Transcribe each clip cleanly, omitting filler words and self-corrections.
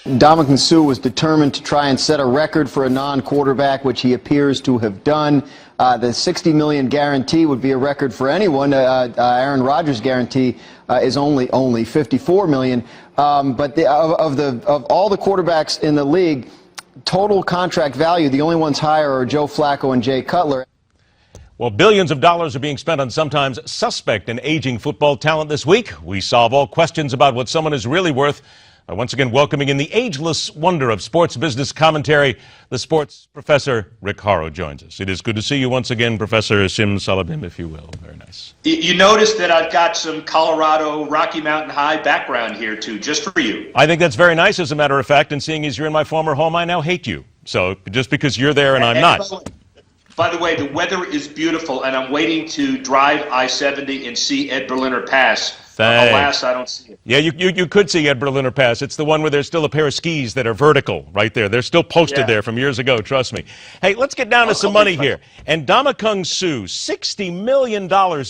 Ndamukong Suh was determined to try and set a record for a non-quarterback, which he appears to have done. The $60 million guarantee would be a record for anyone. Aaron Rodgers' guarantee is only $54 million. But of all the quarterbacks in the league, total contract value, the only ones higher are Joe Flacco and Jay Cutler. Well, billions of dollars are being spent on sometimes suspect and aging football talent this week. We solve all questions about what someone is really worth by once again welcoming in the ageless wonder of sports business commentary, the sports professor Rick Horrow joins us. It is good to see you once again, Professor Sim Salabim, if you will. Very nice. You notice that I've got some Colorado Rocky Mountain High background here, too, just for you. I think that's very nice, as a matter of fact, and seeing as you're in my former home, I now hate you. So just because you're there and I'm not. By the way, the weather is beautiful, and I'm waiting to drive I-70 and see Ed Berliner Pass. Alas, I don't see it. Yeah, you could see Ed Berliner Pass. It's the one where there's still a pair of skis that are vertical right there. They're still posted there from years ago, trust me. Hey, let's get down to some money here. And Ndamukong Suh, $60 million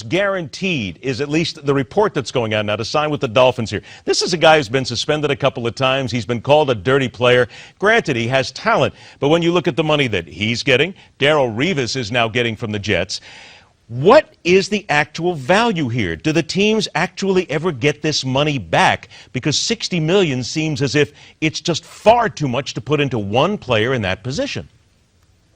guaranteed is at least the report that's going on now to sign with the Dolphins here. This is a guy who's been suspended a couple of times. He's been called a dirty player. Granted, he has talent. But when you look at the money that he's getting, Darrelle Revis is now getting from the Jets. What is the actual value here? Do the teams actually ever get this money back? Because $60 million seems as if it's just far too much to put into one player in that position.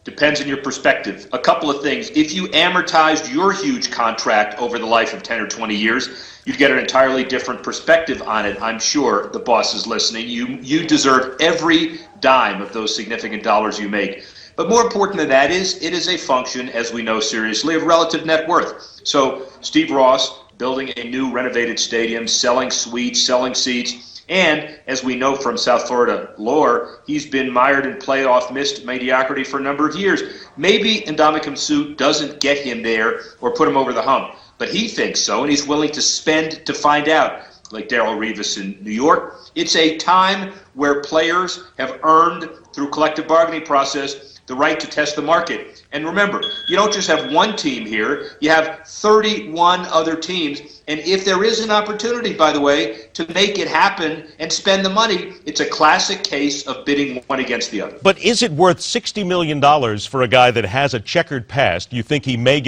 Depends on your perspective. A couple of things. If you amortized your huge contract over the life of 10 or 20 years, you'd get an entirely different perspective on it. I'm sure the boss is listening. You deserve every dime of those significant dollars you make. But more important than that is, it is a function, as we know seriously, of relative net worth. So Steve Ross building a new renovated stadium, selling suites, selling seats, and as we know from South Florida lore, he's been mired in playoff missed mediocrity for a number of years. Maybe Ndamukong Suh doesn't get him there or put him over the hump, but he thinks so, and he's willing to spend to find out. Like Darrelle Revis in New York. It's a time where players have earned, through collective bargaining process, the right to test the market. And remember, you don't just have one team here, you have 31 other teams. And if there is an opportunity, by the way, to make it happen and spend the money, it's a classic case of bidding one against the other. But is it worth $60 million for a guy that has a checkered past? You think he might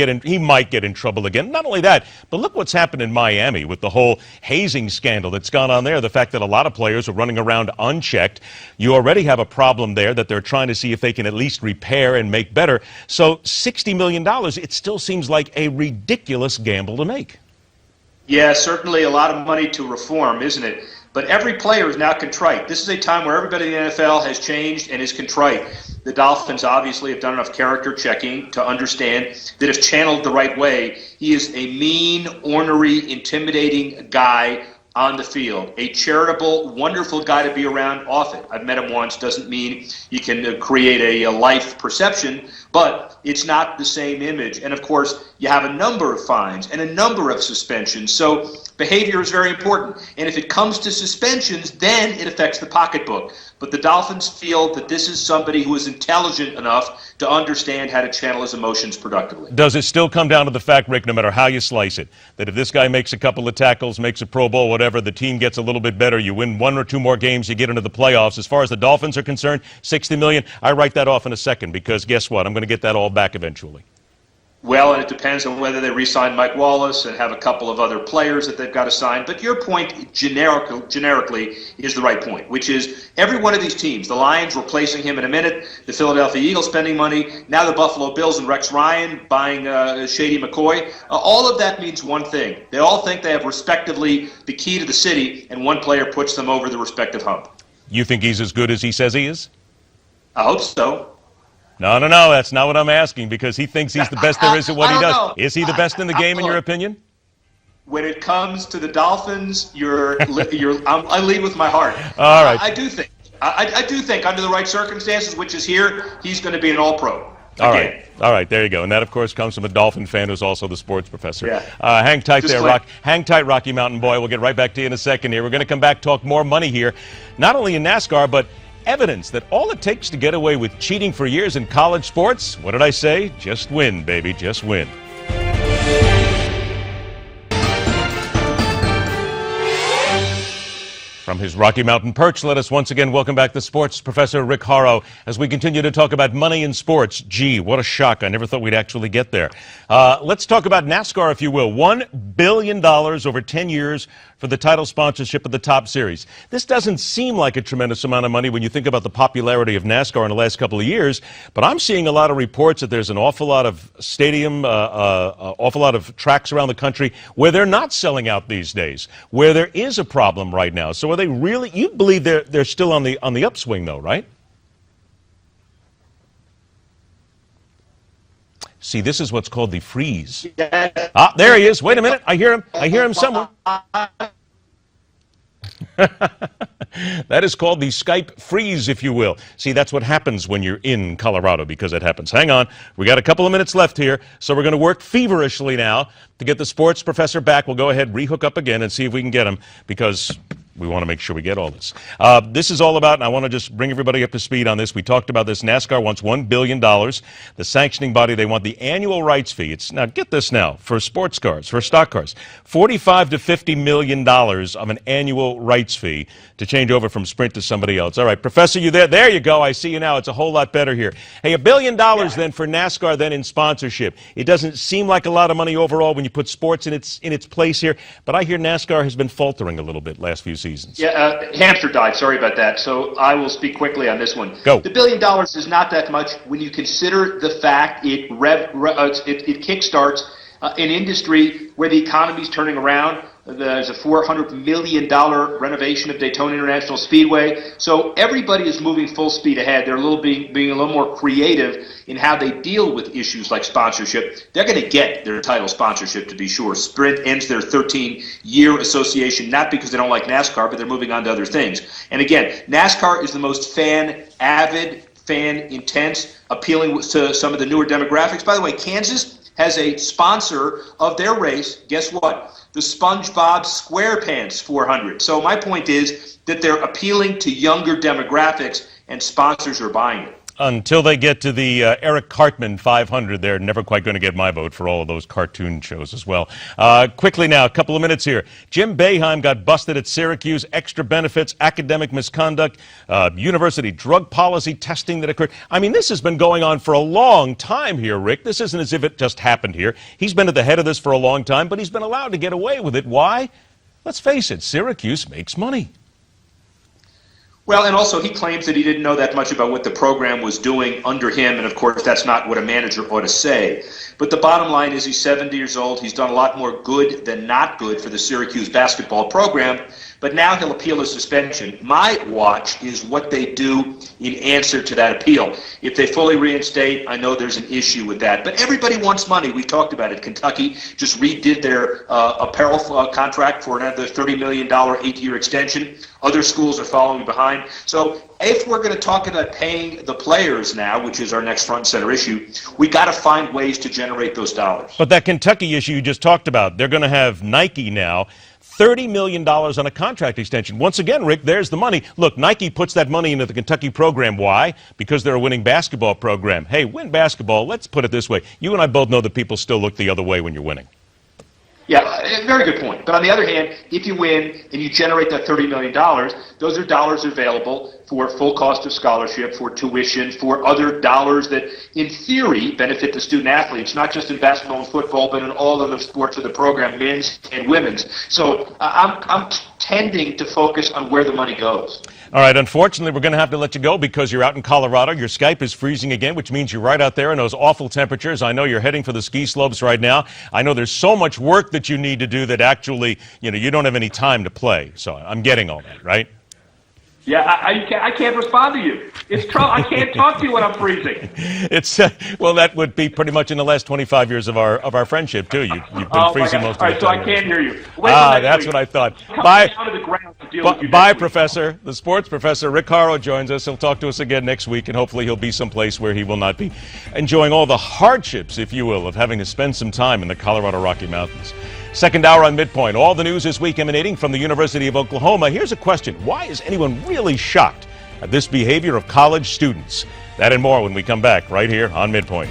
get in trouble again? Not only that, but look what's happened in Miami with the whole hazing scandal that's gone on there. The fact that a lot of players are running around unchecked. You already have a problem there that they're trying to see if they can at least repair and make better. So $60 million, it still seems like a ridiculous gamble to make. Yeah, certainly a lot of money to reform, isn't it? But every player is now contrite. This is a time where everybody in the NFL has changed and is contrite. The Dolphins obviously have done enough character checking to understand that if channeled the right way, he is a mean, ornery, intimidating guy on the field. A charitable, wonderful guy to be around often. I've met him once. Doesn't mean you can create a life perception, but it's not the same image. And of course, you have a number of fines and a number of suspensions. So behavior is very important. And if it comes to suspensions, then it affects the pocketbook. But the Dolphins feel that this is somebody who is intelligent enough to understand how to channel his emotions productively. Does it still come down to the fact, Rick, no matter how you slice it, that if this guy makes a couple of tackles, makes a Pro Bowl, whatever, the team gets a little bit better, you win one or two more games, you get into the playoffs. As far as the Dolphins are concerned, $60 million, I write that off in a second because guess what? I'm going to get that all back eventually. Well, and it depends on whether they re-sign Mike Wallace and have a couple of other players that they've got to sign. But your point generically is the right point, which is every one of these teams, the Lions replacing him in a minute, the Philadelphia Eagles spending money, now the Buffalo Bills and Rex Ryan buying Shady McCoy, all of that means one thing. They all think they have respectively the key to the city, and one player puts them over the respective hump. You think he's as good as he says he is? I hope so. No, that's not what I'm asking, because he thinks he's the best there is at what he does. Know. Is he the best in the game, in your opinion? When it comes to the Dolphins, I lead with my heart. All right. I do think under the right circumstances, which is here, he's going to be an all-pro. All right, there you go. And that, of course, comes from a Dolphin fan who's also the sports professor. Yeah. Hang tight there, Hang tight, Rocky Mountain Boy. We'll get right back to you in a second here. We're going to come back, talk more money here, not only in NASCAR, but evidence that all it takes to get away with cheating for years in college sports, what did I say? Just win, baby, just win. From his Rocky Mountain perch, let us once again welcome back the sports professor, Rick Horrow, as we continue to talk about money in sports. Gee, what a shock. I never thought we'd actually get there. Let's talk about NASCAR, if you will. $1 billion over 10 years for the title sponsorship of the top series. This doesn't seem like a tremendous amount of money when you think about the popularity of NASCAR in the last couple of years, but I'm seeing a lot of reports that there's an awful lot of awful lot of tracks around the country where they're not selling out these days, where there is a problem right now. So are they really, you believe they're still on the upswing though, right? See, this is what's called the freeze. Ah, there he is. Wait a minute. I hear him. I hear him somewhere. That is called the Skype freeze, if you will. See, that's what happens when you're in Colorado, because it happens. Hang on. We got a couple of minutes left here, so we're going to work feverishly now to get the sports professor back. We'll go ahead, rehook up again, and see if we can get him, because we want to make sure we get all this. This is all about, and I want to just bring everybody up to speed on this. We talked about this. NASCAR wants $1 billion. The sanctioning body, they want the annual rights fee. It's, now get this now, for sports cars, for stock cars, $45 to $50 million of an annual rights fee to change over from Sprint to somebody else. All right, Professor, you there? There you go. I see you now. It's a whole lot better here. Hey, $1 billion then for NASCAR then in sponsorship. It doesn't seem like a lot of money overall when you put sports in its place here, but I hear NASCAR has been faltering a little bit last few seasons. Yeah, hamster died. Sorry about that. So I will speak quickly on this one. Go. The $1 billion is not that much when you consider the fact it kickstarts an industry where the economy is turning around. There's a $400 million renovation of Daytona International Speedway. So everybody is moving full speed ahead. They're being a little more creative in how they deal with issues like sponsorship. They're going to get their title sponsorship, to be sure. Sprint ends their 13-year association, not because they don't like NASCAR, but they're moving on to other things. And again, NASCAR is the most fan-avid, fan-intense, appealing to some of the newer demographics. By the way, Kansas has a sponsor of their race. Guess what? The SpongeBob SquarePants 400. So my point is that they're appealing to younger demographics, and sponsors are buying it. Until they get to the Eric Cartman 500, they're never quite going to get my vote for all of those cartoon shows as well. Quickly now, a couple of minutes here. Jim Boeheim got busted at Syracuse. Extra benefits, academic misconduct, university drug policy testing that occurred. I mean, this has been going on for a long time here, Rick. This isn't as if it just happened here. He's been at the head of this for a long time, but he's been allowed to get away with it. Why? Let's face it, Syracuse makes money. Well, and also he claims that he didn't know that much about what the program was doing under him, and of course that's not what a manager ought to say. But the bottom line is he's 70 years old. He's done a lot more good than not good for the Syracuse basketball program, but now he'll appeal a suspension. My watch is what they do in answer to that appeal. If they fully reinstate, I know there's an issue with that. But everybody wants money. We talked about it. Kentucky just redid their apparel contract for another $30 million 8-year extension. Other schools are following behind. So if we're going to talk about paying the players now, which is our next front and center issue, we got to find ways to generate those dollars. But that Kentucky issue you just talked about, they're going to have Nike now $30 million on a contract extension. Once again, Rick, there's the money. Look, Nike puts that money into the Kentucky program. Why? Because they're a winning basketball program. Hey, win basketball, let's put it this way. You and I both know that people still look the other way when you're winning. Yeah, very good point. But on the other hand, if you win and you generate that $30 million, those are dollars available for full cost of scholarship, for tuition, for other dollars that, in theory, benefit the student athletes, not just in basketball and football, but in all other sports of the program, men's and women's. So I'm tending to focus on where the money goes. All right, unfortunately, we're going to have to let you go because you're out in Colorado. Your Skype is freezing again, which means you're right out there in those awful temperatures. I know you're heading for the ski slopes right now. I know there's so much work that you need to do that actually, you don't have any time to play. So I'm getting all that, right? Yeah, I can't respond to you. It's trouble. I can't talk to you when I'm freezing. It's well, that would be pretty much in the last 25 years of our friendship too. You've been freezing most of the time. All right, so I can't hear you. That's what I thought. Bye, bye, Professor. The sports professor Rick Horrow joins us. He'll talk to us again next week, and hopefully he'll be someplace where he will not be enjoying all the hardships, if you will, of having to spend some time in the Colorado Rocky Mountains. Second hour on MidPoint. All the news this week emanating from the University of Oklahoma. Here's a question. Why is anyone really shocked at this behavior of college students? That and more when we come back right here on MidPoint.